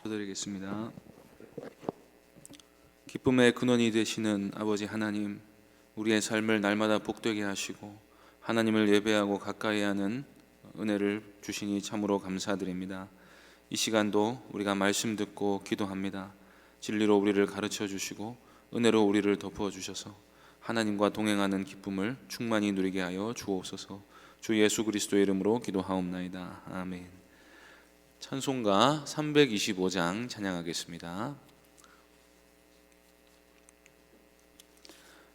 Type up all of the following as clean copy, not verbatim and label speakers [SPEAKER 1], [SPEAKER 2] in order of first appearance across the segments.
[SPEAKER 1] 드리겠습니다. 기쁨의 근원이 되시는 아버지 하나님, 우리의 삶을 날마다 복되게 하시고 하나님을 예배하고 가까이 하는 은혜를 주시니 참으로 감사드립니다. 이 시간도 우리가 말씀 듣고 기도합니다. 진리로 우리를 가르쳐 주시고 은혜로 우리를 덮어 주셔서 하나님과 동행하는 기쁨을 충만히 누리게 하여 주옵소서. 주 예수 그리스도의 이름으로 기도하옵나이다. 아멘. 찬송가 325장 찬양하겠습니다.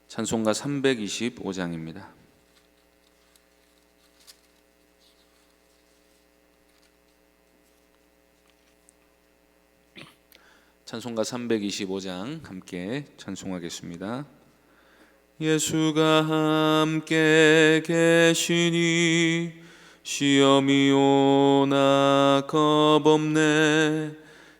[SPEAKER 1] 찬송가 325장입니다. 찬송가 325장 함께 찬송하겠습니다. 예수가 함께 계시니 시험이 오나 겁없네.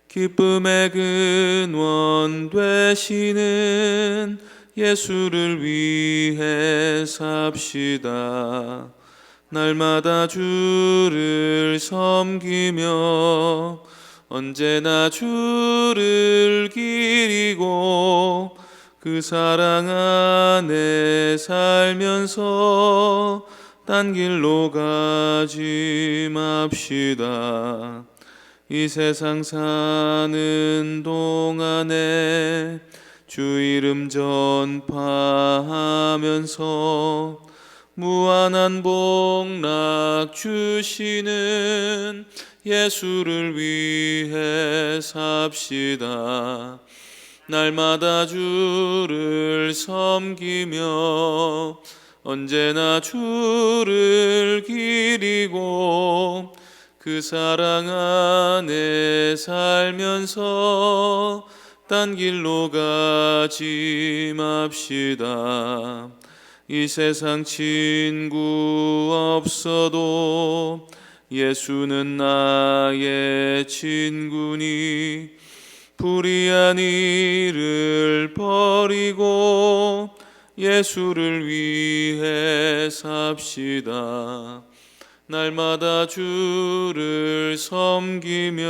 [SPEAKER 1] 기쁨의 근원 되시는 예수를 위해 삽시다. 날마다 주를 섬기며 언제나 주를 기리고 그 사랑 안에 살면서 딴 길로 가지 맙시다. 이 세상 사는 동안에 주 이름 전파하면서 무한한 복락 주시는 예수를 위해 삽시다. 날마다 주를 섬기며 언제나 주를 기리고 그 사랑 안에 살면서 딴 길로 가지 맙시다. 이 세상 친구 없어도 예수는 나의 친구니 불의한 일을 버리고 예수를 위해 삽시다. 날마다 주를 섬기며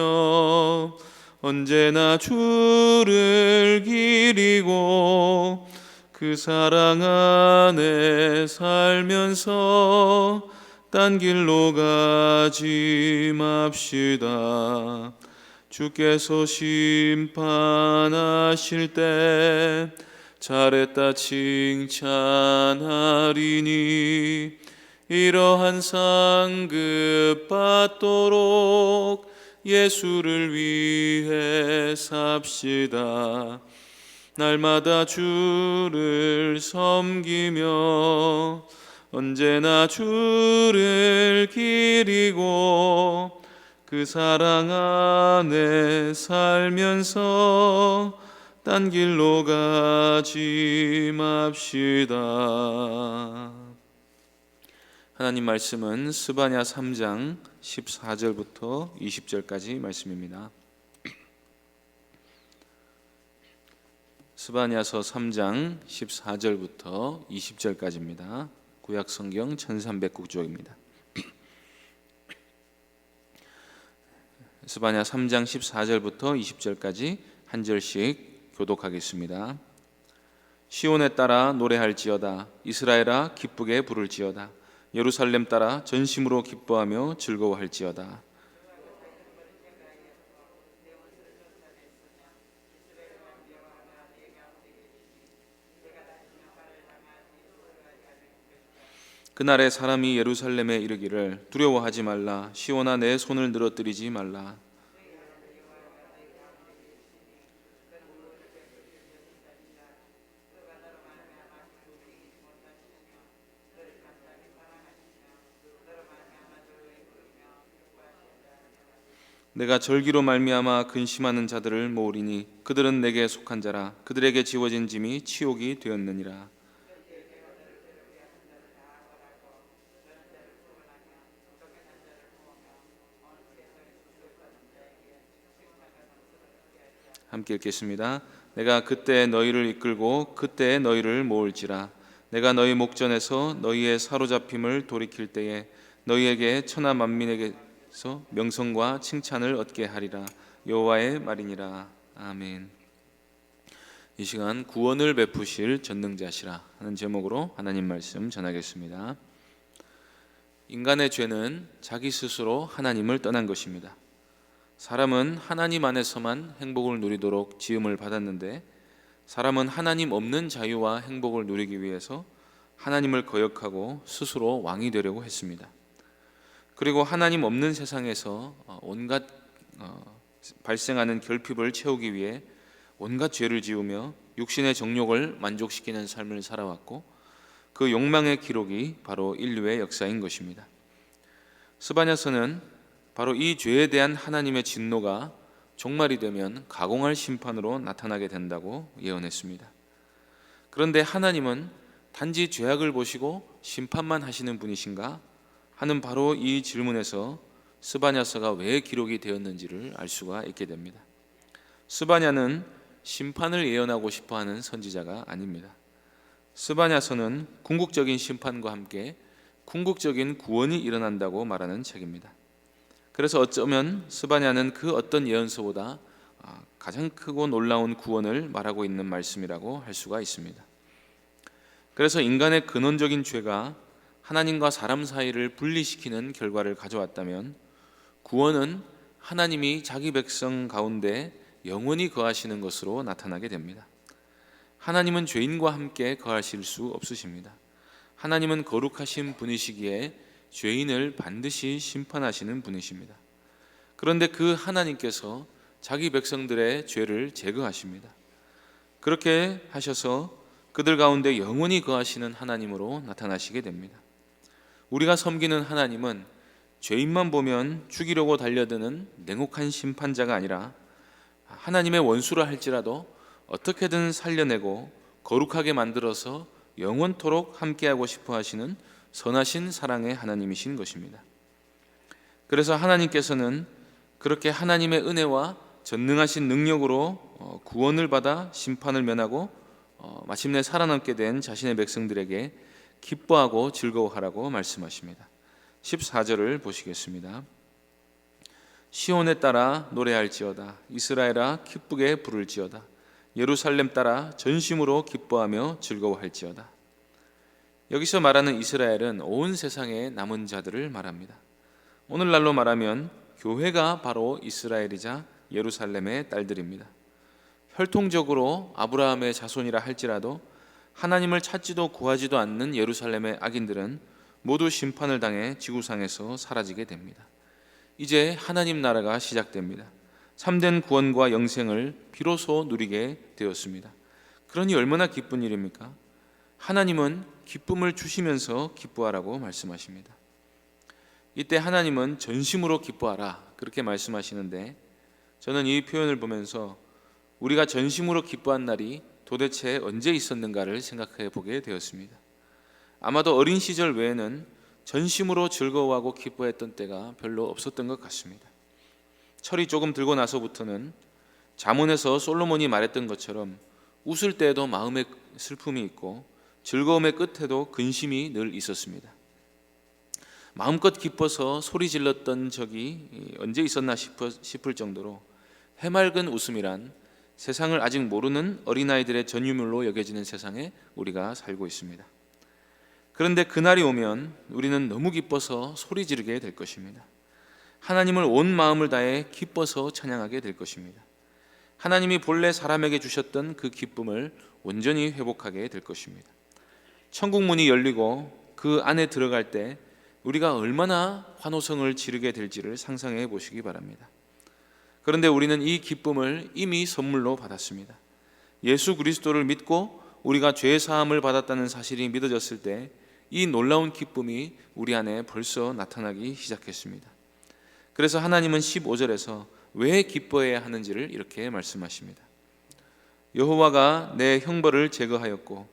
[SPEAKER 1] 언제나 주를 기리고 그 사랑 안에 살면서 딴 길로 가지 맙시다. 주께서 심판하실 때 잘했다 칭찬하리니 이러한 상급 받도록 예수를 위해 삽시다. 날마다 주를 섬기며 언제나 주를 기리고 그 사랑 안에 살면서 딴 길로 가지 맙시다. 하나님 말씀은 스바냐 3장 14절부터 20절까지 말씀입니다. 스바냐서 3장 14절부터 20절까지입니다. 구약 성경 1300국적입니다. 스바냐 3장 14절부터 20절까지 한 절씩 교독하겠습니다. 시온에 따라 노래할지어다. 이스라엘아 기쁘게 부를지어다. 예루살렘 따라 전심으로 기뻐하며 즐거워할지어다. 그날에 사람이 예루살렘에 이르기를 두려워하지 말라. 시온아 내 손을 늘어뜨리지 말라. 내가 절기로 말미암아 근심하는 자들을 모으리니 그들은 내게 속한 자라. 그들에게 지워진 짐이 치욕이 되었느니라. 함께 읽겠습니다. 내가 그때 너희를 이끌고 그때 너희를 모을지라. 내가 너희 목전에서 너희의 사로잡힘을 돌이킬 때에 너희에게 천하 만민에게 하나님께서 명성과 칭찬을 얻게 하리라. 여호와의 말이니라. 아멘. 이 시간 구원을 베푸실 전능자시라 하는 제목으로 하나님 말씀 전하겠습니다. 인간의 죄는 자기 스스로 하나님을 떠난 것입니다. 사람은 하나님 안에서만 행복을 누리도록 지음을 받았는데, 사람은 하나님 없는 자유와 행복을 누리기 위해서 하나님을 거역하고 스스로 왕이 되려고 했습니다. 그리고 하나님 없는 세상에서 온갖 발생하는 결핍을 채우기 위해 온갖 죄를 지으며 육신의 정욕을 만족시키는 삶을 살아왔고, 그 욕망의 기록이 바로 인류의 역사인 것입니다. 스바냐서는 바로 이 죄에 대한 하나님의 진노가 종말이 되면 가공할 심판으로 나타나게 된다고 예언했습니다. 그런데 하나님은 단지 죄악을 보시고 심판만 하시는 분이신가 하는 바로 이 질문에서 스바냐서가 왜 기록이 되었는지를 알 수가 있게 됩니다. 스바냐는 심판을 예언하고 싶어하는 선지자가 아닙니다. 스바냐서는 궁극적인 심판과 함께 궁극적인 구원이 일어난다고 말하는 책입니다. 그래서 어쩌면 스바냐는 그 어떤 예언서보다 가장 크고 놀라운 구원을 말하고 있는 말씀이라고 할 수가 있습니다. 그래서 인간의 근원적인 죄가 하나님과 사람 사이를 분리시키는 결과를 가져왔다면, 구원은 하나님이 자기 백성 가운데 영원히 거하시는 것으로 나타나게 됩니다. 하나님은 죄인과 함께 거하실 수 없으십니다. 하나님은 거룩하신 분이시기에 죄인을 반드시 심판하시는 분이십니다. 그런데 그 하나님께서 자기 백성들의 죄를 제거하십니다. 그렇게 하셔서 그들 가운데 영원히 거하시는 하나님으로 나타나시게 됩니다. 우리가 섬기는 하나님은 죄인만 보면 죽이려고 달려드는 냉혹한 심판자가 아니라, 하나님의 원수라 할지라도 어떻게든 살려내고 거룩하게 만들어서 영원토록 함께하고 싶어 하시는 선하신 사랑의 하나님이신 것입니다. 그래서 하나님께서는 그렇게 하나님의 은혜와 전능하신 능력으로 구원을 받아 심판을 면하고 마침내 살아남게 된 자신의 백성들에게 기뻐하고 즐거워하라고 말씀하십니다. 14절을 보시겠습니다. 시온에 따라 노래할지어다. 이스라엘아 기쁘게 부를지어다. 예루살렘 따라 전심으로 기뻐하며 즐거워할지어다. 여기서 말하는 이스라엘은 온 세상의 남은 자들을 말합니다. 오늘날로 말하면 교회가 바로 이스라엘이자 예루살렘의 딸들입니다. 혈통적으로 아브라함의 자손이라 할지라도 하나님을 찾지도 구하지도 않는 예루살렘의 악인들은 모두 심판을 당해 지구상에서 사라지게 됩니다. 이제 하나님 나라가 시작됩니다. 참된 구원과 영생을 비로소 누리게 되었습니다. 그러니 얼마나 기쁜 일입니까? 하나님은 기쁨을 주시면서 기뻐하라고 말씀하십니다. 이때 하나님은 전심으로 기뻐하라 그렇게 말씀하시는데, 저는 이 표현을 보면서 우리가 전심으로 기뻐한 날이 도대체 언제 있었는가를 생각해 보게 되었습니다. 아마도 어린 시절 외에는 전심으로 즐거워하고 기뻐했던 때가 별로 없었던 것 같습니다. 철이 조금 들고 나서부터는 잠언에서 솔로몬이 말했던 것처럼 웃을 때에도 마음에 슬픔이 있고 즐거움의 끝에도 근심이 늘 있었습니다. 마음껏 기뻐서 소리 질렀던 적이 언제 있었나 싶을 정도로 해맑은 웃음이란 세상을 아직 모르는 어린아이들의 전유물로 여겨지는 세상에 우리가 살고 있습니다. 그런데 그날이 오면 우리는 너무 기뻐서 소리 지르게 될 것입니다. 하나님을 온 마음을 다해 기뻐서 찬양하게 될 것입니다. 하나님이 본래 사람에게 주셨던 그 기쁨을 온전히 회복하게 될 것입니다. 천국 문이 열리고 그 안에 들어갈 때 우리가 얼마나 환호성을 지르게 될지를 상상해 보시기 바랍니다. 그런데 우리는 이 기쁨을 이미 선물로 받았습니다. 예수 그리스도를 믿고 우리가 죄 사함을 받았다는 사실이 믿어졌을 때 이 놀라운 기쁨이 우리 안에 벌써 나타나기 시작했습니다. 그래서 하나님은 15절에서 왜 기뻐해야 하는지를 이렇게 말씀하십니다. 여호와가 내 형벌을 제거하였고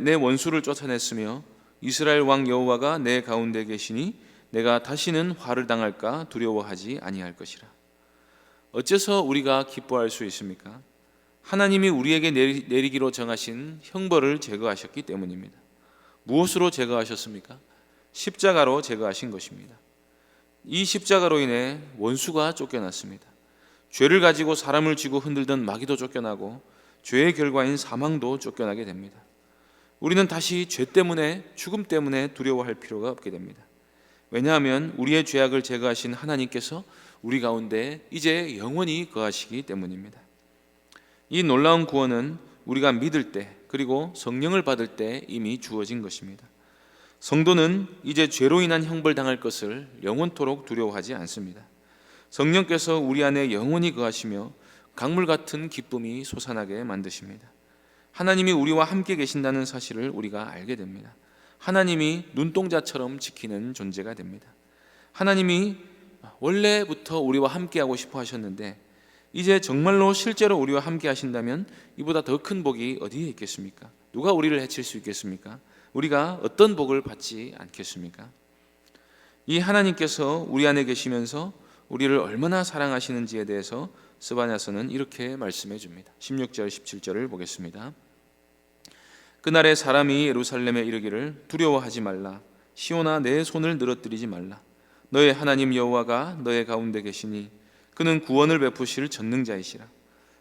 [SPEAKER 1] 내 원수를 쫓아냈으며 이스라엘 왕 여호와가 내 가운데 계시니 내가 다시는 화를 당할까 두려워하지 아니할 것이라. 어째서 우리가 기뻐할 수 있습니까? 하나님이 우리에게 내리기로 정하신 형벌을 제거하셨기 때문입니다. 무엇으로 제거하셨습니까? 십자가로 제거하신 것입니다. 이 십자가로 인해 원수가 쫓겨났습니다. 죄를 가지고 사람을 쥐고 흔들던 마귀도 쫓겨나고 죄의 결과인 사망도 쫓겨나게 됩니다. 우리는 다시 죄 때문에, 죽음 때문에 두려워할 필요가 없게 됩니다. 왜냐하면 우리의 죄악을 제거하신 하나님께서 우리 가운데 이제 영원히 거하시기 때문입니다. 이 놀라운 구원은 우리가 믿을 때, 그리고 성령을 받을 때 이미 주어진 것입니다. 성도는 이제 죄로 인한 형벌당할 것을 영원토록 두려워하지 않습니다. 성령께서 우리 안에 영원히 거하시며 강물 같은 기쁨이 솟아나게 만드십니다. 하나님이 우리와 함께 계신다는 사실을 우리가 알게 됩니다. 하나님이 눈동자처럼 지키는 존재가 됩니다. 하나님이 원래부터 우리와 함께하고 싶어 하셨는데 이제 정말로 실제로 우리와 함께 하신다면 이보다 더 큰 복이 어디에 있겠습니까? 누가 우리를 해칠 수 있겠습니까? 우리가 어떤 복을 받지 않겠습니까? 이 하나님께서 우리 안에 계시면서 우리를 얼마나 사랑하시는지에 대해서 스바냐서는 이렇게 말씀해 줍니다. 16절 17절을 보겠습니다. 그날에 사람이 예루살렘에 이르기를 두려워하지 말라. 시온아 내 손을 늘어뜨리지 말라. 너의 하나님 여호와가 너의 가운데 계시니 그는 구원을 베푸실 전능자이시라.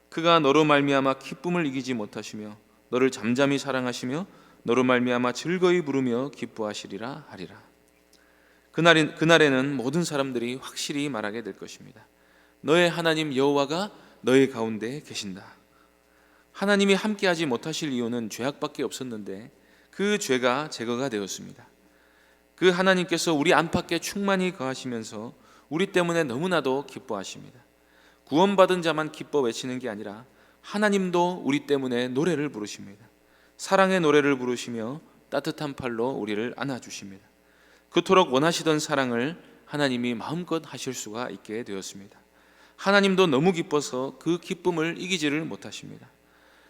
[SPEAKER 1] 그가 너로 말미암아 기쁨을 이기지 못하시며 너를 잠잠히 사랑하시며 너로 말미암아 즐거이 부르며 기뻐하시리라 하리라. 그날에는 모든 사람들이 확실히 말하게 될 것입니다. 너의 하나님 여호와가 너의 가운데 계신다. 하나님이 함께하지 못하실 이유는 죄악밖에 없었는데 그 죄가 제거가 되었습니다. 그 하나님께서 우리 안팎에 충만히 거하시면서 우리 때문에 너무나도 기뻐하십니다. 구원받은 자만 기뻐 외치는 게 아니라 하나님도 우리 때문에 노래를 부르십니다. 사랑의 노래를 부르시며 따뜻한 팔로 우리를 안아주십니다. 그토록 원하시던 사랑을 하나님이 마음껏 하실 수가 있게 되었습니다. 하나님도 너무 기뻐서 그 기쁨을 이기지를 못하십니다.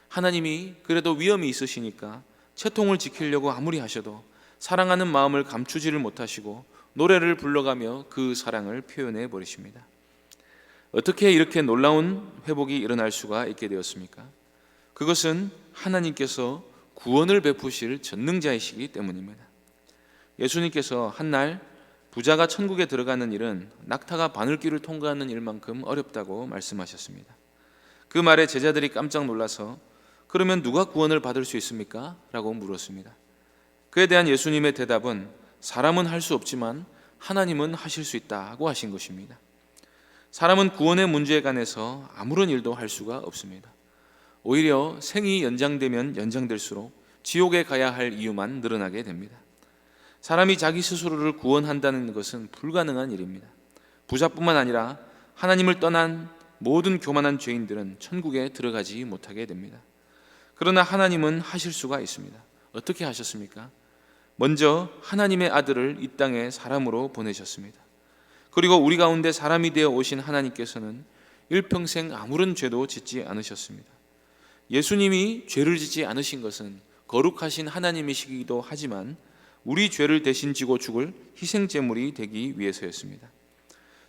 [SPEAKER 1] 하나님이 그래도 위험이 있으시니까 채통을 지키려고 아무리 하셔도 사랑하는 마음을 감추지를 못하시고 노래를 불러가며 그 사랑을 표현해 버리십니다. 어떻게 이렇게 놀라운 회복이 일어날 수가 있게 되었습니까? 그것은 하나님께서 구원을 베푸실 전능자이시기 때문입니다. 예수님께서 한날 부자가 천국에 들어가는 일은 낙타가 바늘길을 통과하는 일만큼 어렵다고 말씀하셨습니다. 그 말에 제자들이 깜짝 놀라서 그러면 누가 구원을 받을 수 있습니까? 라고 물었습니다. 그에 대한 예수님의 대답은 사람은 할 수 없지만 하나님은 하실 수 있다고 하신 것입니다. 사람은 구원의 문제에 관해서 아무런 일도 할 수가 없습니다. 오히려 생이 연장되면 연장될수록 지옥에 가야 할 이유만 늘어나게 됩니다. 사람이 자기 스스로를 구원한다는 것은 불가능한 일입니다. 부자뿐만 아니라 하나님을 떠난 모든 교만한 죄인들은 천국에 들어가지 못하게 됩니다. 그러나 하나님은 하실 수가 있습니다. 어떻게 하셨습니까? 먼저 하나님의 아들을 이 땅에 사람으로 보내셨습니다. 그리고 우리 가운데 사람이 되어 오신 하나님께서는 일평생 아무런 죄도 짓지 않으셨습니다. 예수님이 죄를 짓지 않으신 것은 거룩하신 하나님이시기도 하지만 우리 죄를 대신 지고 죽을 희생제물이 되기 위해서였습니다.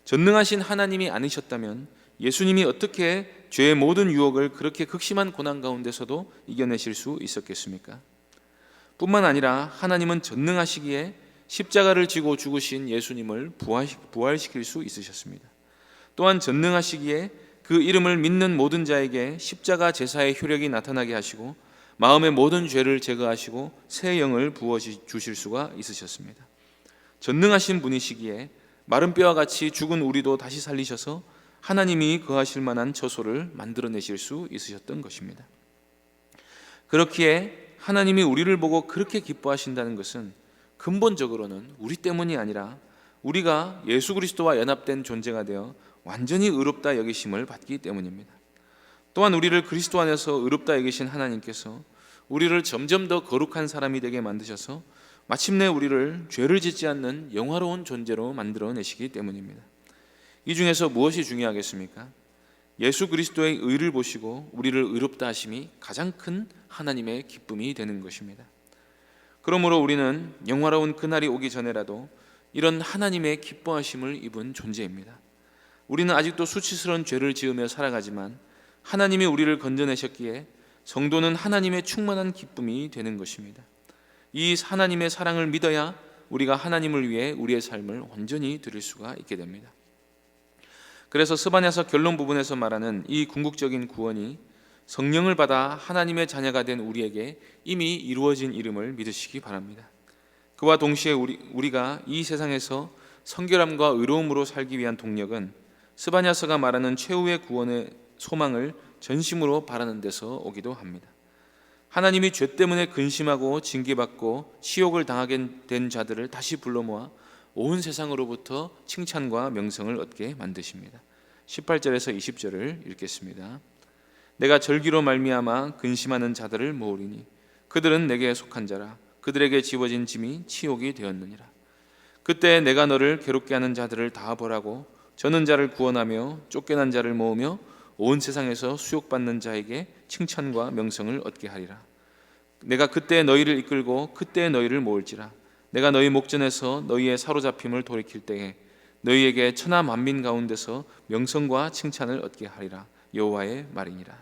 [SPEAKER 1] 전능하신 하나님이 아니셨다면 예수님이 어떻게 죄의 모든 유혹을 그렇게 극심한 고난 가운데서도 이겨내실 수 있었겠습니까? 뿐만 아니라 하나님은 전능하시기에 십자가를 지고 죽으신 예수님을 부활시킬 수 있으셨습니다. 또한 전능하시기에 그 이름을 믿는 모든 자에게 십자가 제사의 효력이 나타나게 하시고 마음의 모든 죄를 제거하시고 새 영을 부어 주실 수가 있으셨습니다. 전능하신 분이시기에 마른 뼈와 같이 죽은 우리도 다시 살리셔서 하나님이 거하실 만한 처소를 만들어내실 수 있으셨던 것입니다. 그렇기에 하나님이 우리를 보고 그렇게 기뻐하신다는 것은 근본적으로는 우리 때문이 아니라 우리가 예수 그리스도와 연합된 존재가 되어 완전히 의롭다 여기심을 받기 때문입니다. 또한 우리를 그리스도 안에서 의롭다 여기신 하나님께서 우리를 점점 더 거룩한 사람이 되게 만드셔서 마침내 우리를 죄를 짓지 않는 영화로운 존재로 만들어내시기 때문입니다. 이 중에서 무엇이 중요하겠습니까? 예수 그리스도의 의를 보시고 우리를 의롭다 하심이 가장 큰 하나님의 기쁨이 되는 것입니다. 그러므로 우리는 영화로운 그날이 오기 전에라도 이런 하나님의 기뻐하심을 입은 존재입니다. 우리는 아직도 수치스러운 죄를 지으며 살아가지만 하나님이 우리를 건져내셨기에 성도는 하나님의 충만한 기쁨이 되는 것입니다. 이 하나님의 사랑을 믿어야 우리가 하나님을 위해 우리의 삶을 온전히 드릴 수가 있게 됩니다. 그래서 스바냐서 결론 부분에서 말하는 이 궁극적인 구원이 성령을 받아 하나님의 자녀가 된 우리에게 이미 이루어진 이름을 믿으시기 바랍니다. 그와 동시에 우리가 이 세상에서 성결함과 의로움으로 살기 위한 동력은 스바냐서가 말하는 최후의 구원의 소망을 전심으로 바라는 데서 오기도 합니다. 하나님이 죄 때문에 근심하고 징계받고 치욕을 당하게 된 자들을 다시 불러 모아 온 세상으로부터 칭찬과 명성을 얻게 만드십니다. 18절에서 20절을 읽겠습니다. 내가 절기로 말미암아 근심하는 자들을 모으리니 그들은 내게 속한 자라. 그들에게 지워진 짐이 치욕이 되었느니라. 그때 내가 너를 괴롭게 하는 자들을 다 벌하고 저는 자를 구원하며 쫓겨난 자를 모으며 온 세상에서 수욕받는 자에게 칭찬과 명성을 얻게 하리라. 내가 그때 너희를 이끌고 그때 너희를 모을지라. 내가 너희 목전에서 너희의 사로잡힘을 돌이킬 때에 너희에게 천하 만민 가운데서 명성과 칭찬을 얻게 하리라. 여호와의 말이니라.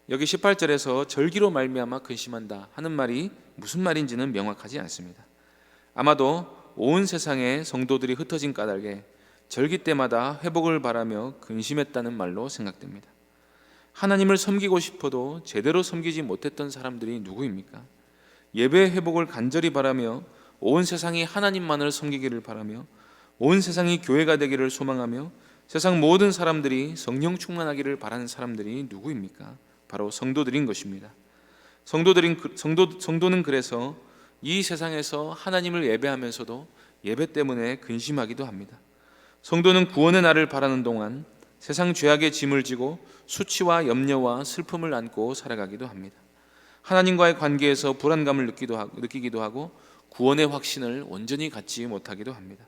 [SPEAKER 1] 여기 18절에서 절기로 말미암아 근심한다 하는 말이 무슨 말인지는 명확하지 않습니다. 아마도 온 세상의 성도들이 흩어진 까닭에 절기 때마다 회복을 바라며 근심했다는 말로 생각됩니다. 하나님을 섬기고 싶어도 제대로 섬기지 못했던 사람들이 누구입니까? 예배 회복을 간절히 바라며 온 세상이 하나님만을 섬기기를 바라며 온 세상이 교회가 되기를 소망하며 세상 모든 사람들이 성령 충만하기를 바라는 사람들이 누구입니까? 바로 성도들인 것입니다. 성도는 그래서 이 세상에서 하나님을 예배하면서도 예배 때문에 근심하기도 합니다. 성도는 구원의 날을 바라는 동안 세상 죄악의 짐을 지고 수치와 염려와 슬픔을 안고 살아가기도 합니다. 하나님과의 관계에서 불안감을 느끼기도 하고 구원의 확신을 온전히 갖지 못하기도 합니다.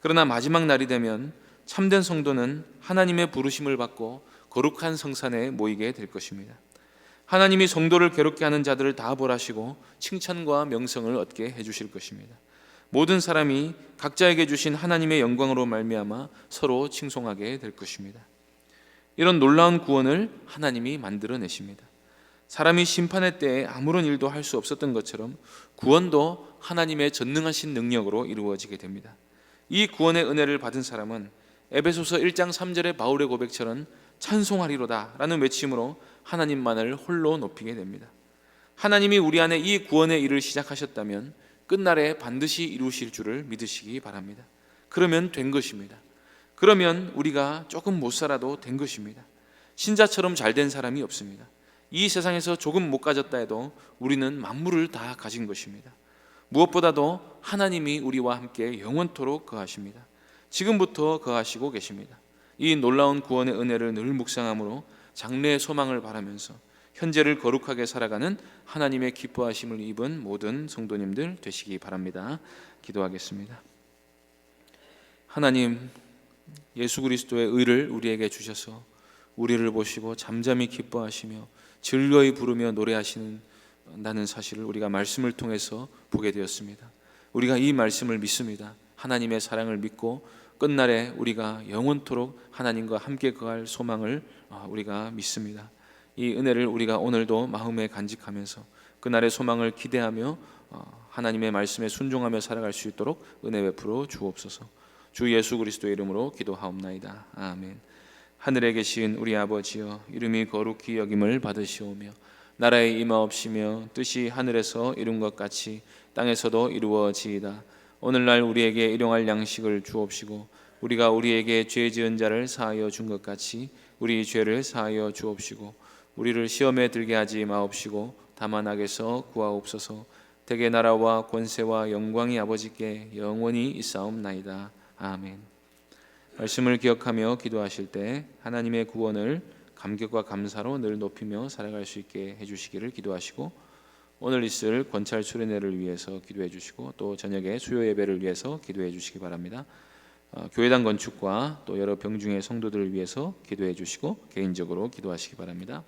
[SPEAKER 1] 그러나 마지막 날이 되면 참된 성도는 하나님의 부르심을 받고 거룩한 성산에 모이게 될 것입니다. 하나님이 성도를 괴롭게 하는 자들을 다 벌하시고 칭찬과 명성을 얻게 해주실 것입니다. 모든 사람이 각자에게 주신 하나님의 영광으로 말미암아 서로 칭송하게 될 것입니다. 이런 놀라운 구원을 하나님이 만들어내십니다. 사람이 심판의 때에 아무런 일도 할 수 없었던 것처럼 구원도 하나님의 전능하신 능력으로 이루어지게 됩니다. 이 구원의 은혜를 받은 사람은 에베소서 1장 3절의 바울의 고백처럼 찬송하리로다 라는 외침으로 하나님만을 홀로 높이게 됩니다. 하나님이 우리 안에 이 구원의 일을 시작하셨다면 끝날에 반드시 이루실 줄을 믿으시기 바랍니다. 그러면 된 것입니다. 그러면 우리가 조금 못 살아도 된 것입니다. 신자처럼 잘된 사람이 없습니다. 이 세상에서 조금 못 가졌다 해도 우리는 만물을 다 가진 것입니다. 무엇보다도 하나님이 우리와 함께 영원토록 거하십니다. 지금부터 거하시고 계십니다. 이 놀라운 구원의 은혜를 늘 묵상함으로 장래의 소망을 바라면서 현재를 거룩하게 살아가는 하나님의 기뻐하심을 입은 모든 성도님들 되시기 바랍니다. 기도하겠습니다. 하나님, 예수 그리스도의 의를 우리에게 주셔서 우리를 보시고 잠잠히 기뻐하시며 즐거이 부르며 노래하시는 사실을 우리가 말씀을 통해서 보게 되었습니다. 우리가 이 말씀을 믿습니다. 하나님의 사랑을 믿고 끝날에 우리가 영원토록 하나님과 함께 거할 소망을 우리가 믿습니다. 이 은혜를 우리가 오늘도 마음에 간직하면서 그날의 소망을 기대하며 하나님의 말씀에 순종하며 살아갈 수 있도록 은혜 베풀어 주옵소서. 주 예수 그리스도의 이름으로 기도하옵나이다. 아멘. 하늘에 계신 우리 아버지여, 이름이 거룩히 여김을 받으시오며 나라에 임하옵시며 뜻이 하늘에서 이룬 것 같이 땅에서도 이루어지이다. 오늘날 우리에게 일용할 양식을 주옵시고 우리가 우리에게 죄 지은 자를 사하여 준 것 같이 우리 죄를 사하여 주옵시고 우리를 시험에 들게 하지 마옵시고 다만 악에서 구하옵소서. 대개 나라와 권세와 영광이 아버지께 영원히 있사옵나이다. 아멘. 말씀을 기억하며 기도하실 때 하나님의 구원을 감격과 감사로 늘 높이며 살아갈 수 있게 해주시기를 기도하시고, 오늘 있을 권찰 수련회를 위해서 기도해 주시고 또 저녁에 수요 예배를 위해서 기도해 주시기 바랍니다. 교회당 건축과 또 여러 병중의 성도들을 위해서 기도해 주시고 개인적으로 기도하시기 바랍니다.